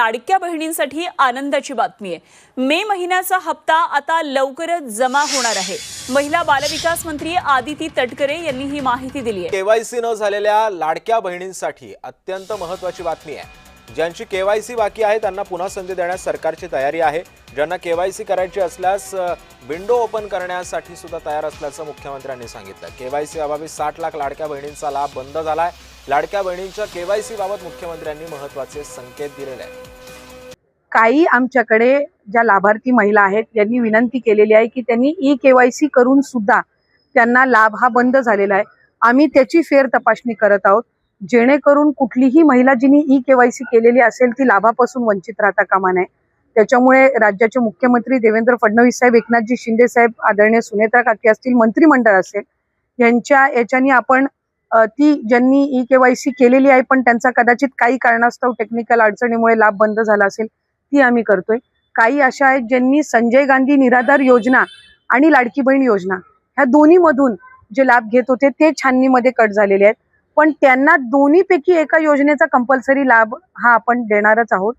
लाडक्या बहिणींसाठी आनंदाची बातमी आहे। मे महिन्याचा हप्ता आता लवकरच जमा होणार आहे। महिला बालविकास मंत्री आदिती तटकरे यांनी ही माहिती दिली आहे। केवायसी न झालेल्या लाडक्या बहिणींसाठी अत्यंत महत्त्वाची बातमी आहे। ज्यांची केवायसी बाकी आहे त्यांना पुन्हा संधी देण्यास सरकारची तयारी आहे। ज्यांना केवायसी करायची असल्यास विंडो ओपन करण्यासाठी सुद्धा तयार असल्याचं मुख्यमंत्र्यांनी सांगितलं। केवायसी अभावी 60 लाख लाडक्या बहिणींचा लाभ बंद झालाय। लाडक्या बहिणींच्या केवायसी बाबत मुख्यमंत्र्यांनी महत्त्वाचे संकेत दिलेले आहेत। काही आमच्याकडे ज्या लाभार्थी महिला आहेत यांनी विनंती केलेली आहे की त्यांनी ई केवायसी करून सुद्धा त्यांना लाभ हा बंद झालेला आहे। आम्ही त्याची फेर तपासणी करत आहोत, जेणेकरून कुठलीही महिला जिने ई केवायसी केलेली असेल ती लाभापासून वंचित राहता कामा नये। त्याच्यामुळे राज्याचे मुख्यमंत्री देवेंद्र फडणवीस साहेब, एकनाथजी शिंदे साहेब, आदरणीय सुनेत्रा काकी असतील, मंत्रिमंडळ असेल, याच्यानी आपण ती ज्यांनी ई केवायसी केलेली आहे पण त्यांचा कदाचित काही कारणास्तव टेक्निकल अडचणीमुळे लाभ बंद झाला असेल ती आम्ही करतोय। काही अशा आहेत ज्यांनी संजय गांधी निराधार योजना आणि लाडकी बहीण योजना ह्या दोन्ही मधून जे लाभ घेत होते ते छाननीमध्ये कट झालेले आहेत, पण त्यांना दोन्हीपैकी एका योजनेचा कंपल्सरी लाभ हा आपण देणारच आहोत।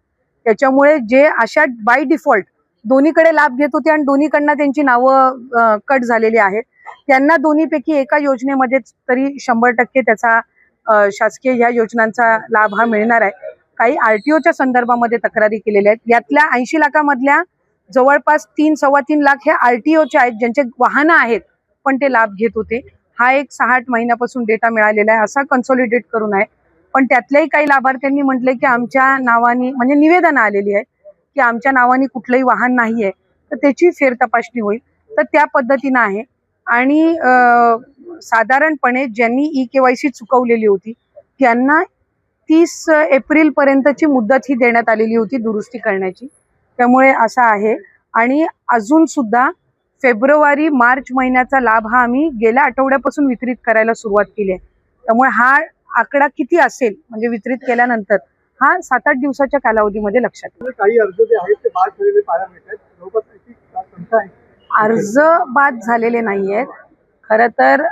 त्याच्यामुळे जे अशा बाय डिफॉल्ट दोन्हीकडे लाभ घेत होते आणि दोन्हीकडनं त्यांची नावं कट झालेली आहेत, त्यांना दोन्हीपैकी एका योजनेमध्ये तरी 100% त्याचा शासकीय ह्या योजनांचा लाभ हा मिळणार आहे। काही आरटीओच्या संदर्भामध्ये तक्रारी केलेल्या आहेत। यातल्या 80 लाखामधल्या जवळपास 3-3.25 लाख हे आरटीओचे आहेत ज्यांचे वाहनं आहेत पण ते लाभ घेत होते। हा एक 6-8 महिन्यापासून डेटा मिळालेला आहे, असा कन्सॉलिडेट करून आहे। पण त्यातल्याही काही लाभार्थ्यांनी म्हटले की आमच्या नावानी म्हणजे निवेदन आलेली आहे की आमच्या नावानी कुठलंही वाहन नाहीये, तर त्याची फेर तपासणी होईल। तर त्या पद्धतीनं आहे। आणि साधारणपणे ज्यांनी ई केवायसी चुकवलेली होती त्यांना 30 एप्रिल पर्यंतची मुदत ही देण्यात आलेली होती दुरुस्ती करण्याची। त्यामुळे असं आहे। आणि अजून सुद्धा फेब्रुवारी मार्च महिन्याचा लाभ हा आम्ही गेल्या आठवड्यापासून वितरित करायला सुरुवात केली आहे। त्यामुळे हा आकडा किती असेल म्हणजे वितरित केल्यानंतर हा 7-8 दिवसाच्या कालावधीमध्ये लक्षात येईल। काही अर्ज जे आहेत ते बाद झालेले पाहायला मिळतात, जवळपास त्याची संख्या आहे। अर्ज बाद झालेले नाहीयेत। खरं तर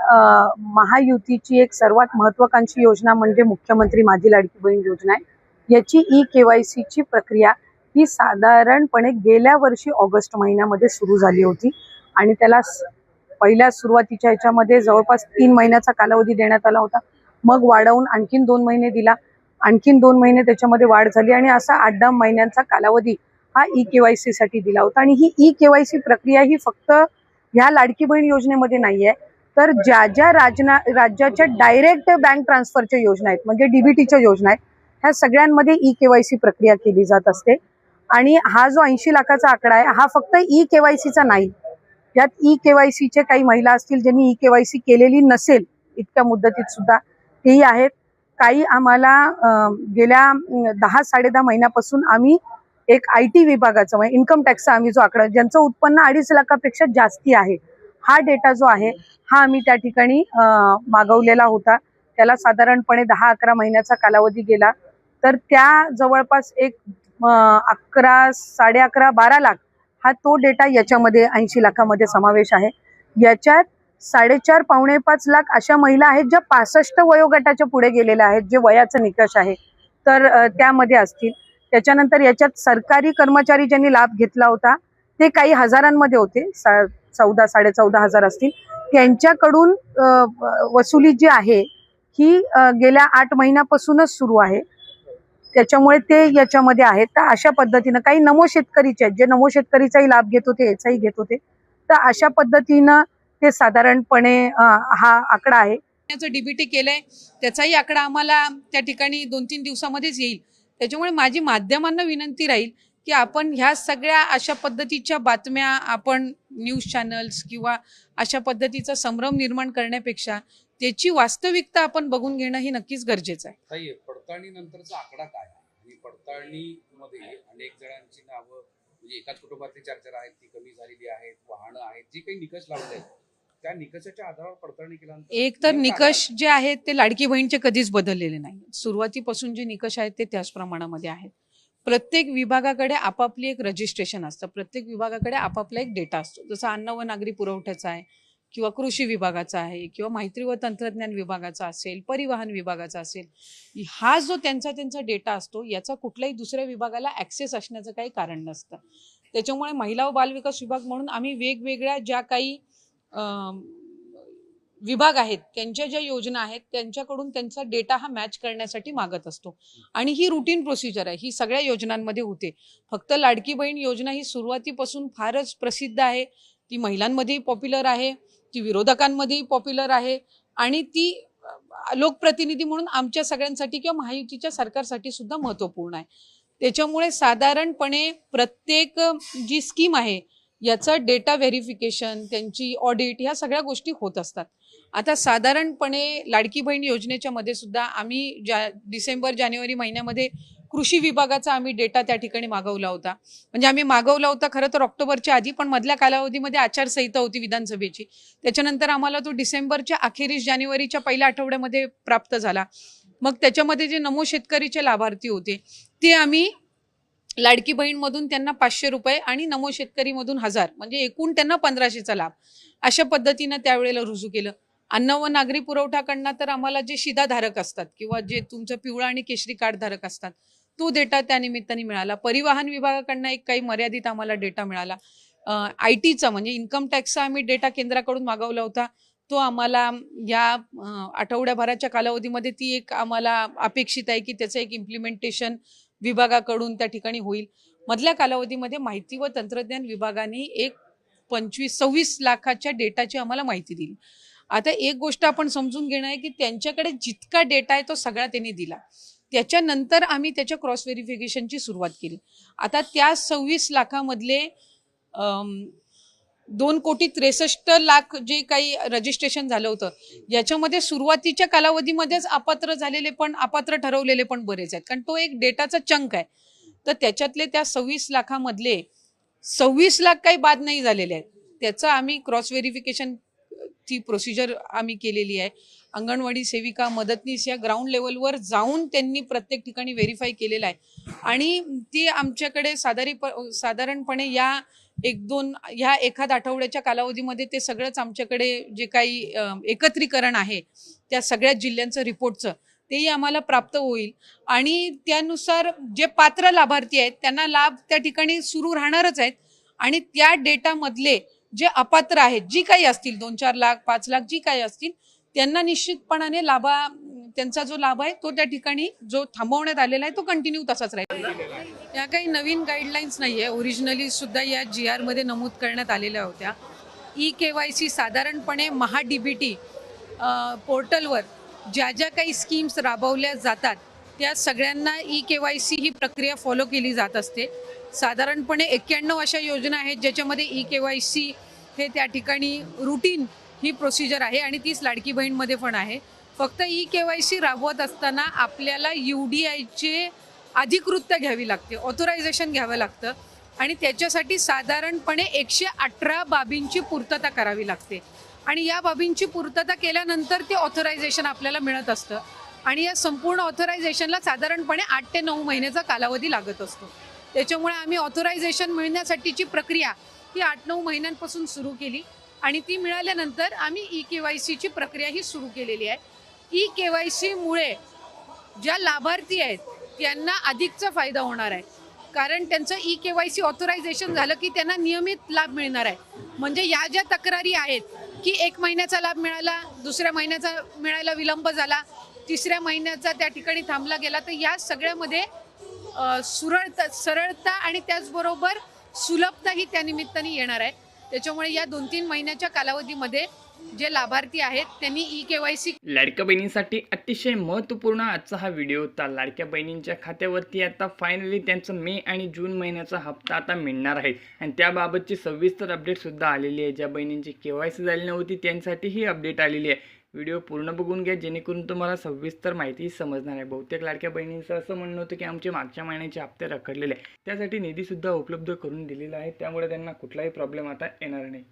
महायुतीची एक सर्वात महत्वाकांक्षी योजना म्हणजे मुख्यमंत्री माझी लाडकी बहीण योजना आहे। याची ई केवायसीची प्रक्रिया ही साधारणपणे गेल्या वर्षी ऑगस्ट महिन्यामध्ये सुरू झाली होती आणि त्याला पहिल्या सुरुवातीच्या ह्याच्यामध्ये जवळपास 3 महिन्याचा कालावधी देण्यात आला होता। मग वाढवून आणखीन 2 महिने दिला, आणखीन 2 महिने त्याच्यामध्ये वाढ झाली आणि असा 8-10 महिन्यांचा कालावधी हा ई केवायसी साठी दिला होता। आणि ही ई केवायसी प्रक्रिया ही फक्त ह्या लाडकी बहीण योजनेमध्ये नाहीये, तर ज्या राज्याच्या डायरेक्ट बँक ट्रान्सफरच्या योजना आहेत म्हणजे डीबीटीच्या योजना आहेत, ह्या सगळ्यांमध्ये ई केवायसी प्रक्रिया केली जात असते। आणि हा जो 80 लाखाचा आकडा आहे हा फक्त ई केवायसीचा नाही, यात ई केवायसीचे काही महिला असतील ज्यांनी ई केवायसी केलेली नसेल इतक्या मुदतीत सुद्धा तेही आहेत। काही आम्हाला गेल्या 10-10.5 महिन्यापासून आम्ही एक IT विभागाचं म्हणजे इन्कम टॅक्सचा आम्ही जो आकडा ज्यांचं उत्पन्न 2.5 लाखापेक्षा जास्ती आहे हा डेटा जो आहे हा आम्ही त्या ठिकाणी मागवलेला होता। त्याला साधारणपणे 10-11 महिन्याचा कालावधी गेला, तर त्या जवळपास एक 11-11.5-12 लाख हा तो डेटा याच्यामध्ये 80 लाखामध्ये समावेश आहे। याच्यात 4.5-5 लाख अशा महिला आहेत ज्या 65 वयोगटाच्या पुढे गेलेल्या आहेत, जे वयाचा निकष आहे तर त्यामध्ये असतील। त्याच्यानंतर याच्यात सरकारी कर्मचारी ज्यांनी लाभ घेतला होता ते काही हजारांमध्ये होते, 14-14.5 हजार असतील। त्यांच्याकडून वसुली जी आहे ही गेल्या 8 महिन्यापासूनच सुरू आहे, त्याच्यामुळे ते याच्यामध्ये आहेत। तर अशा पद्धतीनं काही नमो शेतकरीचे आहेत जे नमो शेतकरीचाही लाभ घेत होते, याचाही घेत होते, तर अशा पद्धतीनं ते साधारणपणे हा आकडा आहे। डीबीटी केलंय त्याचाही आकडा आम्हाला त्या ठिकाणी 2-3 दिवसामध्येच येईल। त्याच्यामुळे माझी माध्यमांना विनंती राहील की आपण ह्या सगळ्या अशा पद्धतीच्या बातम्या आपण न्यूज चॅनल्स किंवा अशा पद्धतीचा संभ्रम निर्माण करण्यापेक्षा त्याची वास्तविकता आपण बघून घेणं हे नक्कीच गरजेचं आहे। पडताळणी नंतरचा आकडा काय आहे आणि पडताळणीमध्ये अनेक जणांची नावं म्हणजे एकाच कुटुंबातली 4 आहेत ती कमी झालेली आहेत, वाहनं आहेत, जी काही निकष लावले आहेत त्या निकषाच्या आधारावर पडताळणी केल्यानंतर एक तर निकष जे आहेत ते लाडकी बहीणचे कधीच बदललेले नाही। सुरुवातीपासून जे निकष आहेत ते त्याच प्रमाणामध्ये आहेत। प्रत्येक विभागाकडे आपापली एक रजिस्ट्रेशन असतं, प्रत्येक विभागाकडे आपापला एक डेटा असतो। जसं अन्न व नागरी पुरवठ्याचा आहे किंवा कृषी विभागाचा आहे किंवा माहिती व तंत्रज्ञान विभागाचा असेल, परिवहन विभागाचा असेल, हा जो त्यांचा डेटा असतो याचा कुठल्याही दुसऱ्या विभागाला ॲक्सेस असण्याचं काही कारण नसतं. त्याच्यामुळे महिला व बालविकास विभाग म्हणून आम्ही वेगवेगळ्या ज्या काही विभाग आहेत त्यांच्या ज्या योजना आहेत त्यांच्याकडून त्यांचा डेटा हा मॅच करण्यासाठी मागत असतो आणि ही रुटीन प्रोसिजर आहे, ही सगळ्या योजनांमध्ये होते. फक्त लाडकी बहीण योजना ही सुरुवातीपासून फारच प्रसिद्ध आहे, ती महिलांमध्येही पॉप्युलर आहे, ती विरोधकांमध्येही पॉप्युलर आहे आणि ती लोकप्रतिनिधी म्हणून आमच्या सगळ्यांसाठी किंवा महायुतीच्या सरकारसाठी सुद्धा महत्त्वपूर्ण आहे. त्याच्यामुळे साधारणपणे प्रत्येक जी स्कीम आहे याचं डेटा व्हेरिफिकेशन, त्यांची ऑडिट, ह्या सगळ्या गोष्टी होत असतात. आता साधारणपणे लाडकी बहीण योजनेच्या मध्ये सुद्धा आम्ही डिसेंबर जानेवारी महिन्यामध्ये कृषी विभागाचा आम्ही डेटा त्या ठिकाणी मागवला होता. म्हणजे आम्ही मागवला होता खरं तर ऑक्टोबरच्या आधी, पण मधल्या कालावधीमध्ये आचारसंहिता होती विधानसभेची, त्याच्यानंतर आम्हाला तो डिसेंबरच्या अखेरीस जानेवारीच्या पहिल्या आठवड्यामध्ये प्राप्त झाला. मग त्याच्यामध्ये जे नमो शेतकरीचे लाभार्थी होते ते आम्ही लाडकी बहीणमधून त्यांना 500 रुपये आणि नमो शेतकरीमधून 1000, म्हणजे एकूण त्यांना 1500चा लाभ अशा पद्धतीनं त्यावेळेला रुजू केलं. अन्न व नागरी पुरवठाकडनं तर आम्हाला जे शिधाधारक असतात किंवा जे तुमचं पिवळा आणि केशरी कार्ड धारक असतात तो डेटा त्या निमित्ताने मिळाला. परिवहन विभागाकडनं एक काही मर्यादित आम्हाला डेटा मिळाला. IT चा म्हणजे इन्कम टॅक्सचा आम्ही डेटा केंद्राकडून मागवला होता, तो आम्हाला या आठवड्याभराच्या कालावधीमध्ये ती एक आम्हाला अपेक्षित आहे की त्याचं एक इम्प्लिमेंटेशन विभागाकडून त्या ठिकाणी होईल. मधल्या कालावधीमध्ये माहिती व तंत्रज्ञान विभागाने एक 26 लाखाच्या डेटाची आम्हाला माहिती दिली. आता एक गोष्ट आपण समजून घेणं आहे की त्यांच्याकडे जितका डेटा आहे तो सगळा त्यांनी दिला, त्याच्यानंतर आम्ही त्याच्या क्रॉस व्हेरिफिकेशनची सुरुवात केली. आता त्या 26 लाखामधले 2,63,00,000 जे काही रजिस्ट्रेशन झालं होतं याच्यामध्ये सुरुवातीच्या कालावधीमध्येच अपात्र झालेले पण, अपात्र ठरवलेले पण बरेच आहेत, कारण तो एक डेटाचा चंक आहे. तर त्याच्यातले त्या 26 लाखामधले 26 लाख काही बाद नाही झालेले आहेत. त्याचं आम्ही क्रॉस व्हेरिफिकेशन ची प्रोसिजर आम्ही केलेली आहे. अंगणवाडी सेविका, मदतनीस या ग्राउंड लेवलवर जाऊन त्यांनी प्रत्येक ठिकाणी व्हेरीफाय केलेलं आहे आणि ती आमच्याकडे साधारणपणे या ह्या एखाद आठवड्याच्या कालावधीमध्ये ते सगळंच आमच्याकडे जे काही एकत्रीकरण आहे त्या सगळ्या जिल्ह्यांचं रिपोर्टचं तेही आम्हाला प्राप्त होईल आणि त्यानुसार जे पात्र लाभार्थी आहेत त्यांना लाभ त्या ठिकाणी सुरू राहणारच आहेत आणि त्या डेटामधले जे अपात्र आहेत, जी काही असतील 2-4 लाख 5 लाख जी काही असतील, त्यांना निश्चितपणाने त्यांचा जो लाभ आहे तो त्या ठिकाणी जो थांबवण्यात आलेला आहे तो कंटिन्यू तसाच राहील. या काही नवीन गाईडलाईन्स नाही आहे, ओरिजिनली सुद्धा या GR मध्ये नमूद करण्यात आलेल्या होत्या. KYC साधारणपणे DBT पोर्टलवर ज्या काही स्कीम्स राबवल्या जातात त्या सगळ्यांना KYC ही प्रक्रिया फॉलो केली जात असते. साधारणपणे 91 अशा योजना आहेत ज्याच्यामध्ये KYC हे त्या ठिकाणी रुटीन ही प्रोसिजर आहे आणि तीच लाडकी बहीणमध्ये पण आहे. फक्त KYC राबवत असताना आपल्याला UDIचे अधिकृतता घ्यावी लागते, ऑथोरायझेशन घ्यावं लागतं आणि त्याच्यासाठी साधारणपणे 118 बाबींची पूर्तता करावी लागते आणि या बाबींची पूर्तता केल्यानंतर ते ऑथोरायझेशन आपल्याला मिळत असतं आणि या संपूर्ण ऑथोरायझेशनला साधारणपणे 8 ते 9 महिन्याचा कालावधी लागत असतो. त्याच्यामुळे आम्ही ऑथोरायझेशन मिळण्यासाठीची प्रक्रिया ही 8-9 महिन्यांपासून सुरू केली आणि ती मिळाल्यानंतर आम्ही KYCची प्रक्रिया ही सुरू केलेली आहे. KYC मुळे ज्या लाभार्थी आहेत त्यांना अधिकचा फायदा होणार आहे, कारण त्यांचं KYC ऑथोरायझेशन झालं की त्यांना नियमित लाभ मिळणार आहे. म्हणजे या ज्या तक्रारी आहेत की 1 महिन्याचा लाभ मिळाला, दुसऱ्या महिन्याचा मिळायला विलंब झाला, तिसऱ्या महिन्याचा त्या ठिकाणी थांबला गेला, तर या सगळ्यामध्ये सरळता आणि त्याचबरोबर सुलभता ही त्या निमित्ताने येणार आहे. त्याच्यामुळे या 2-3 महिन्याच्या कालावधीमध्ये जे लाभार्थी आहेत त्यांनी KYC. लाडक्या बहिणींसाठी अतिशय महत्त्वपूर्ण आजचा हा व्हिडिओ होता. लाडक्या बहिणींच्या खात्यावरती आता फायनली त्यांचं मे आणि जून महिन्याचा हप्ता आता मिळणार आहे आणि त्याबाबतची सविस्तर अपडेटसुद्धा आलेली आहे. ज्या बहिणींची KYC झाली नव्हती त्यांसाठी ही अपडेट आलेली आहे. व्हिडिओ पूर्ण बघून घ्या जेणेकरून तुम्हाला सविस्तर माहिती समजणार आहे. बहुतेक लाडक्या बहिणींचं असं म्हणणं होतं की आमचे मागच्या महिन्याचे हप्ते रखडलेले आहे, त्यासाठी निधीसुद्धा उपलब्ध करून दिलेला आहे, त्यामुळे त्यांना कुठलाही प्रॉब्लेम आता येणार नाही.